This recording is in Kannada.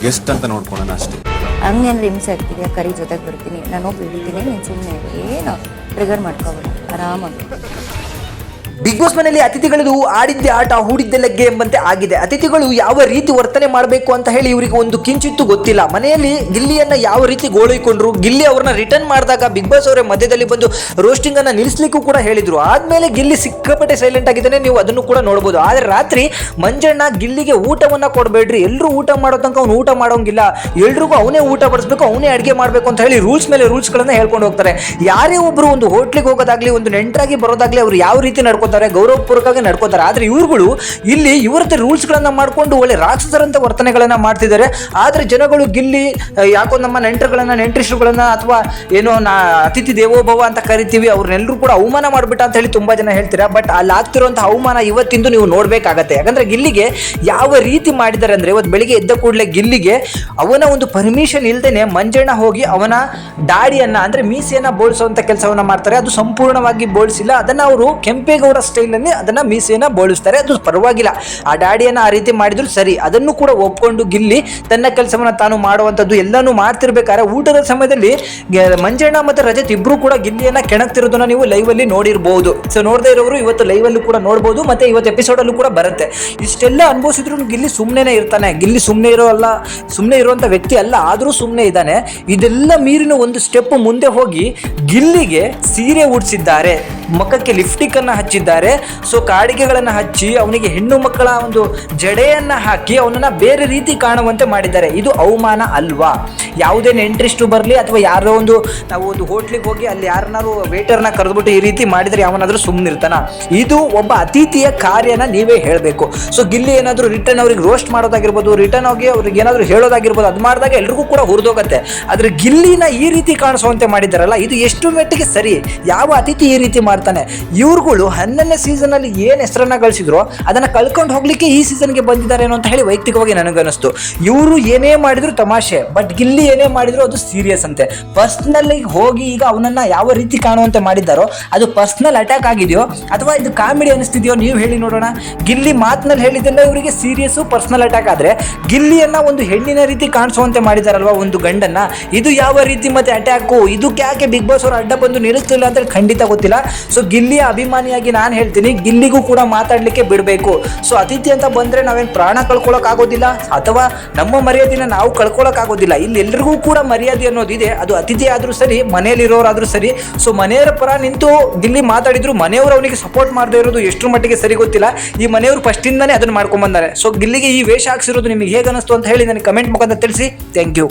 ಗೆಸ್ಟ್ ಅಂತ ನೋಡ್ಕೊಳ್ಳೋಣ ಅಷ್ಟೇ. ಹಂಗೇನಾದ್ರು ಹಿಂಸೆ ಆಗ್ತಿದೆಯಾ? ಕರಿ ಜೊತೆಗೆ ಬರ್ತೀನಿ, ನಾನು ಹೋಗಿ ಇರ್ತೀನಿ, ನೀನು ಸುಮ್ಮನೆ ಏನು ಟ್ರಿಗರ್ ಮಾಡ್ಕೋಬೇಡ, ಆರಾಮಾಗಿ. ಬಿಗ್ ಬಾಸ್ ಮನೆಯಲ್ಲಿ ಅತಿಥಿಗಳದು ಆಡಿದ್ದೆ ಆಟ ಹೂಡಿದ್ದೆ ಲಗ್ಗೆ ಎಂಬಂತೆ ಆಗಿದೆ. ಅತಿಥಿಗಳು ಯಾವ ರೀತಿ ವರ್ತನೆ ಮಾಡಬೇಕು ಅಂತ ಹೇಳಿ ಇವರಿಗೆ ಒಂದು ಕಿಂಚಿತ್ತು ಗೊತ್ತಿಲ್ಲ. ಮನೆಯಲ್ಲಿ ಗಿಲ್ಲಿಯನ್ನ ಯಾವ ರೀತಿ ಗೋಳೈಕೊಂಡ್ರು, ಗಿಲ್ಲಿ ಅವ್ರನ್ನ ರಿಟರ್ನ್ ಮಾಡಿದಾಗ ಬಿಗ್ ಬಾಸ್ ಅವರೇ ಮಧ್ಯದಲ್ಲಿ ಬಂದು ರೋಸ್ಟಿಂಗ್ ಅನ್ನ ನಿಲ್ಲಿಸ್ಲಿಕ್ಕೂ ಕೂಡ ಹೇಳಿದ್ರು. ಆದ್ಮೇಲೆ ಗಿಲ್ಲಿ ಸಿಕ್ಕಾಪಟ್ಟೆ ಸೈಲೆಂಟ್ ಆಗಿದ್ದಾನೆ, ನೀವು ಅದನ್ನು ಕೂಡ ನೋಡಬಹುದು. ಆದ್ರೆ ರಾತ್ರಿ ಮಂಜಣ್ಣ ಗಿಲ್ಲಿಗೆ ಊಟವನ್ನ ಕೊಡಬೇಡ್ರಿ, ಎಲ್ಲರೂ ಊಟ ಮಾಡೋ ತನಕ ಅವ್ನು ಊಟ ಮಾಡೋಂಗಿಲ್ಲ, ಎಲ್ರಿಗೂ ಅವನೇ ಊಟ ಬಡಿಸ್ಬೇಕು, ಅವನೇ ಅಡುಗೆ ಮಾಡಬೇಕು ಅಂತ ಹೇಳಿ ರೂಲ್ಸ್ ಮೇಲೆ ರೂಲ್ಸ್ಗಳನ್ನ ಹೇಳ್ಕೊಂಡು ಹೋಗ್ತಾರೆ. ಯಾರೇ ಒಬ್ರು ಒಂದು ಹೋಟ್ಲಿಗೆ ಹೋಗೋದಾಗ್ಲಿ, ಒಂದು ನೆಂಟರಾಗಿ ಬರೋದಾಗ್ಲಿ, ಅವ್ರು ಯಾವ ರೀತಿ ನಡ್ಕೋತಾರೆ, ಗೌರವಪೂರ್ವಕವಾಗಿ ನಡ್ಕೋತಾರೆ. ಆದ್ರೆ ಇವ್ರುಗಳು ಇಲ್ಲಿ ಇವರತ್ತೆ ರೂಲ್ಸ್ ಗಳನ್ನ ಮಾಡ್ಕೊಂಡು ಒಳ್ಳೆ ರಾಕ್ಷಸರಂತ ವರ್ತನೆಗಳನ್ನ ಮಾಡ್ತಿದ್ದಾರೆ. ಆದ್ರೆ ಜನಗಳು ಗಿಲ್ಲಿ ಯಾಕೋ ನಮ್ಮ ನೆಂಟರಿಸ್ಟುಗಳನ್ನ ಅಥವಾ ಏನೋ ಅತಿಥಿ ದೇವೋಭವ ಅಂತ ಕರಿತೀವಿ, ಅವ್ರನ್ನೆಲ್ಲರೂ ಕೂಡ ಅವಮಾನ ಮಾಡ್ಬಿಟ್ಟ ಅಂತ ಹೇಳಿ ತುಂಬಾ ಜನ ಹೇಳ್ತೀರಾ. ಬಟ್ ಅಲ್ಲಿ ಆಗ್ತಿರುವಂತಹ ಅವಮಾನ ಇವತ್ತಿಂದು ನೀವು ನೋಡ್ಬೇಕಾಗತ್ತೆ. ಯಾಕಂದ್ರೆ ಗಿಲ್ಲಿಗೆ ಯಾವ ರೀತಿ ಮಾಡಿದ್ದಾರೆ ಅಂದ್ರೆ, ಇವತ್ತು ಬೆಳಿಗ್ಗೆ ಎದ್ದ ಕೂಡಲೇ ಗಿಲ್ಲಿಗೆ ಅವನ ಒಂದು ಪರ್ಮಿಷನ್ ಇಲ್ದೇನೆ ಮಂಜಣ್ಣ ಹೋಗಿ ಅವನ ದಾಡಿಯನ್ನ ಅಂದ್ರೆ ಮೀಸೆಯನ್ನ ಬೋಳಿಸುವಂತ ಕೆಲಸವನ್ನ ಮಾಡ್ತಾರೆ. ಅದು ಸಂಪೂರ್ಣವಾಗಿ ಬೋಳಿಸಿಲ್ಲ, ಅದನ್ನ ಅವರು ಕೆಂಪೇಗೌಡ ಸ್ಟೈಲ್ ಅಲ್ಲಿ ಅದನ್ನ ಮೀಸೆಯನ್ನ ಬೋಳಿಸ್ತಾರೆ. ಅದು ಪರವಾಗಿಲ್ಲ, ಆ ಡ್ಯಾಡಿಯನ್ನ ಆ ರೀತಿ ಮಾಡಿದ್ರು ಸರಿ, ಅದನ್ನು ಕೂಡ ಒಪ್ಕೊಂಡು ಗಿಲ್ಲಿ ತನ್ನ ಕೆಲಸವನ್ನ ತಾನು ಮಾಡುವಂತದ್ದು ಎಲ್ಲಾನು ಮಾಡ್ತಿರ್ಬೇಕಾದ್ರೆ ಊಟದ ಸಮಯದಲ್ಲಿ ಮಂಜಣ್ಣ ಮತ್ತೆ ರಜತ್ ಇಬ್ರು ಕೂಡ ಗಿಲ್ಲಿಯನ್ನ ಕೆಣಕ್ತಿರೋದನ್ನ ನೀವು ಲೈವ್ ಅಲ್ಲಿ ನೋಡಿರ್ಬಹುದು. ಸೊ ನೋಡದೇ ಇರೋರು ಇವತ್ತು ಲೈವ್ ಅಲ್ಲಿ ಕೂಡ ನೋಡಬಹುದು, ಮತ್ತೆ ಇವತ್ತು ಎಪಿಸೋಡ್ ಅಲ್ಲೂ ಕೂಡ ಬರುತ್ತೆ. ಇಷ್ಟೆಲ್ಲ ಅನುಭವಿಸಿದ್ರು ಗಿಲ್ಲಿ ಸುಮ್ಮನೆ ಇರ್ತಾನೆ. ಗಿಲ್ಲಿ ಸುಮ್ಮನೆ ಇರುವಂತ ವ್ಯಕ್ತಿ ಅಲ್ಲ, ಆದ್ರೂ ಸುಮ್ಮನೆ ಇದ್ದಾನೆ. ಇದೆಲ್ಲ ಮೀರಿನ ಒಂದು ಸ್ಟೆಪ್ ಮುಂದೆ ಹೋಗಿ ಗಿಲ್ಲಿಗೆ ಸೀರೆ ಉಡಿಸಿದ್ದಾರೆ, ಮುಖಕ್ಕೆ ಲಿಪ್ಸ್ಟಿಕ್ ಅನ್ನ ಹಚ್ಚಿದ್ದಾರೆ. ಸೊ ಕಾಡಿಗೆಗಳನ್ನ ಹಚ್ಚಿ ಅವನಿಗೆ ಹೆಣ್ಣು ಮಕ್ಕಳ ಒಂದು ಜಡೆಯನ್ನ ಹಾಕಿ ಅವನನ್ನ ಬೇರೆ ರೀತಿ ಕಾಣುವಂತೆ ಮಾಡಿದ್ದಾರೆ. ಇದು ಅವಮಾನ ಅಲ್ವಾ? ಯಾವುದೇ ನೆಂಟ್ರಿಸ್ಟು ಬರಲಿ ಅಥವಾ ಯಾರೋ ನಾವು ಒಂದು ಹೋಟ್ಲಿಗೆ ಹೋಗಿ ಅಲ್ಲಿ ಯಾರನ್ನಾರು ವೇಟರ್ನ ಕರೆದ್ಬಿಟ್ಟು ಈ ರೀತಿ ಮಾಡಿದ್ರೆ ಯಾವನಾದ್ರೂ ಸುಮ್ಮನಿರ್ತಾನ? ಇದು ಒಬ್ಬ ಅತಿಥಿಯ ಕಾರ್ಯನ ನೀವೇ ಹೇಳಬೇಕು. ಸೊ ಗಿಲ್ಲಿ ಏನಾದರೂ ರಿಟರ್ನ್ ಅವ್ರಿಗೆ ರೋಸ್ಟ್ ಮಾಡೋದಾಗಿರ್ಬೋದು, ರಿಟರ್ನ್ ಹೋಗಿ ಅವ್ರಿಗೆ ಏನಾದರೂ ಹೇಳೋದಾಗಿರ್ಬೋದು, ಅದು ಮಾಡಿದಾಗ ಎಲ್ರಿಗೂ ಕೂಡ ಹುರಿದೋಗತ್ತೆ. ಆದ್ರೆ ಗಿಲ್ಲಿನ ಈ ರೀತಿ ಕಾಣಿಸುವಂತೆ ಮಾಡಿದಾರಲ್ಲ, ಇದು ಎಷ್ಟು ಮಟ್ಟಿಗೆ ಸರಿ? ಯಾವ ಅತಿಥಿ ಈ ರೀತಿ ಮಾಡ್ತಾನೆ? ಇವ್ರುಗಳು 11ನೇ ಸೀಸನ್ ಅಲ್ಲಿ ಏನ್ ಹೆಸರನ್ನ ಗಳಿಸಿದ್ರು ಅದನ್ನ ಕಳ್ಕೊಂಡು ಹೋಗ್ಲಿಕ್ಕೆ ಈ ಸೀಸನ್ಗೆ ಬಂದಿದ್ದಾರೆ ಅಂತ ಹೇಳಿ ವೈಯಕ್ತಿಕವಾಗಿ ನನಗನ್ನಿಸ್ತು. ಇವರು ಏನೇ ಮಾಡಿದ್ರು ತಮಾಷೆ, ಬಟ್ ಗಿಲ್ಲಿ ಏನೇ ಮಾಡಿದ್ರು ಅದು ಸೀರಿಯಸ್ ಅಂತೆ. ಪರ್ಸನಲ್ ಹೋಗಿ ಈಗ ಅವನನ್ನ ಯಾವ ರೀತಿ ಕಾಣುವಂತೆ ಮಾಡಿದ್ದಾರೋ ಅದು ಪರ್ಸನಲ್ ಅಟ್ಯಾಕ್ ಆಗಿದೆಯೋ ಅಥವಾ ಇದು ಕಾಮಿಡಿ ಅನಿಸ್ತಿದೆಯೋ ನೀವು ಹೇಳಿ ನೋಡೋಣ. ಗಿಲ್ಲಿ ಮಾತಿನಲ್ಲಿ ಹೇಳಿದ್ದೆಲ್ಲ ಇವರಿಗೆ ಸೀರಿಯಸ್ ಪರ್ಸನಲ್ ಅಟ್ಯಾಕ್ ಆದ್ರೆ, ಗಿಲ್ಲಿಯನ್ನ ಒಂದು ಹೆಣ್ಣಿನ ರೀತಿ ಕಾಣಿಸುವಂತೆ ಮಾಡಿದಾರಲ್ವಾ ಒಂದು ಗಂಡನ್ನ, ಇದು ಯಾವ ರೀತಿ ಮತ್ತೆ ಅಟ್ಯಾಕು? ಇದಕ್ಕೆ ಯಾಕೆ ಬಿಗ್ ಬಾಸ್ ಅವರು ಅಡ್ಡ ಬಂದು ನಿಲ್ಲಿಸ್ತಿಲ್ಲ ಅಂತ ಖಂಡಿತ ಗೊತ್ತಿಲ್ಲ. ಸೊ ಗಿಲ್ಲಿಯ ಅಭಿಮಾನಿಯಾಗಿ ನಾನು ಹೇಳ್ತೀನಿ, ಗಿಲ್ಲಿಗೂ ಕೂಡ ಮಾತಾಡ್ಲಿಕ್ಕೆ ಬಿಡಬೇಕು. ಸೊ ಅತಿಥಿ ಅಂತ ಬಂದ್ರೆ ನಾವೇನು ಪ್ರಾಣ ಕಳ್ಕೊಳಕ್ ಆಗೋದಿಲ್ಲ ಅಥವಾ ನಮ್ಮ ಮರ್ಯಾದೆನ ನಾವು ಕಳ್ಕೊಳಕ್ ಆಗೋದಿಲ್ಲ. ಇಲ್ಲಿ ಎಲ್ರಿಗೂ ಕೂಡ ಮರ್ಯಾದೆ ಅನ್ನೋದಿದೆ, ಅದು ಅತಿಥಿ ಆದ್ರೂ ಸರಿ, ಮನೆಯಲ್ಲಿರೋರಾದ್ರೂ ಸರಿ. ಸೊ ಮನೆಯವರ ಪರ ನಿಂತು ಗಿಲ್ಲಿ ಮಾತಾಡಿದ್ರು ಮನೆಯವರು ಅವನಿಗೆ ಸಪೋರ್ಟ್ ಮಾಡದೇ ಇರೋದು ಎಷ್ಟು ಮಟ್ಟಿಗೆ ಸರಿ ಗೊತ್ತಿಲ್ಲ. ಈ ಮನೆಯವರು ಫಸ್ಟ್ ಇಂದಾನೆ ಅದನ್ನ ಮಾಡ್ಕೊಂಡ್ ಬಂದಾರೆ. ಸೊ ಗಿಲ್ಲಿಗೆ ಈ ವೇಷ ಹಾಕ್ಸಿರೋದು ನಿಮಗೆ ಹೇಗೆ ಅನಿಸ್ತು ಅಂತ ಹೇಳಿ ನನಗೆ ಕಮೆಂಟ್ ಮುಖಾಂತರ ತಿಳಿಸಿ. Thank you.